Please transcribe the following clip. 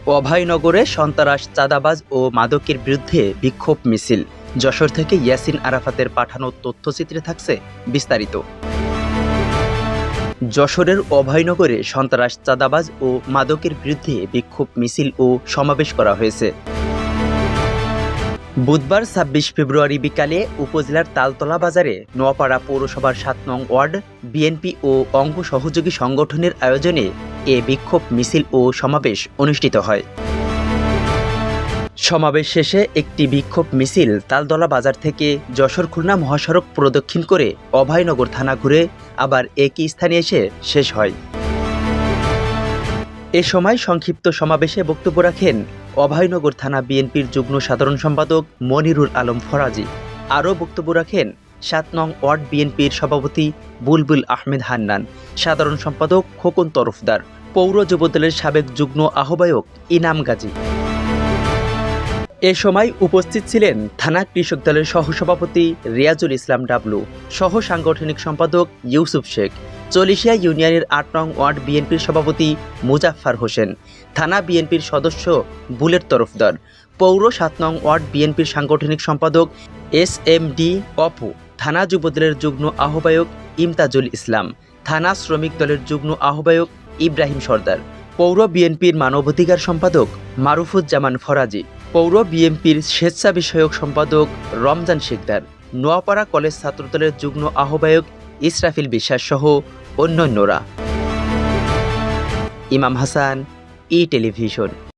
অভয়নগরে সন্ত্রাস, চাঁদাবাজ ও মাদকের বিরুদ্ধে বিক্ষোভ মিছিল। যশোর থেকে ইয়াসিন আরাফাতের পাঠানো তথ্যচিত্রে থাকছে বিস্তারিত। যশোরের অভয়নগরে সন্ত্রাস, চাঁদাবাজ ও মাদকের বিরুদ্ধে বিক্ষোভ মিছিল ও সমাবেশ করা হয়েছে। বুধবার ২৬ ফেব্রুয়ারি বিকালে উপজেলার তালতলা বাজারে নোয়াপাড়া পৌরসভার ৭ নং ওয়ার্ড বিএনপি ও অঙ্গ সহযোগী সংগঠনের আয়োজনে এ বিক্ষোভ মিছিল ও সমাবেশ অনুষ্ঠিত হয়। সমাবেশ শেষে একটি বিক্ষোভ মিছিল তালতলা বাজার থেকে যশোর খুলনা মহাসড়ক প্রদক্ষিণ করে অভয়নগর থানা ঘুরে আবার একই স্থানে এসে শেষ হয়। এ সময় সংক্ষিপ্ত সমাবেশে বক্তব্য রাখেন অভয়নগর থানা বিএনপির যুগ্ম সাধারণ সম্পাদক মনিরুল আলম ফরাজি। আরও বক্তব্য রাখেন ৭ নং ওয়ার্ড বিএনপির সভাপতি বুলবুল আহমেদ হান্নান, সাধারণ সম্পাদক খোকন তরফদার, পৌর যুবদলের সাবেক যুগ্ম আহ্বায়ক ইনাম গাজী। এ সময় উপস্থিত ছিলেন থানা কৃষক দলের সহসভাপতি রিয়াজুল ইসলাম ডাবলু, সহ সাংগঠনিক সম্পাদক ইউসুফ শেখ, চলিশিয়া ইউনিয়নের ৮ নং ওয়ার্ড বিএনপির সভাপতি মুজাফফর হোসেন, থানা বিএনপির সদস্য বুলেট তরফদার, পৌর ৭ নং ওয়ার্ড বিএনপির সাংগঠনিক সম্পাদক SMD অপু, থানা যুবদলের যুগ্ম আহ্বায়ক ইমতাজুল ইসলাম, থানা শ্রমিক দলের যুগ্ম আহ্বায়ক ইব্রাহিম সর্দার, পৌর বিএনপির মানবাধিকার সম্পাদক মারুফুজ্জামান ফরাজি, পৌর বিএনপির স্বেচ্ছা বিষয়ক সম্পাদক রমজান শিকদার, নোয়াপাড়া কলেজ ছাত্রদলের যুগ্ম আহ্বায়ক ইসরাফিল বিশ্বাস সহ অন্যান্যরা। ইমাম হাসান, ই টেলিভিশন।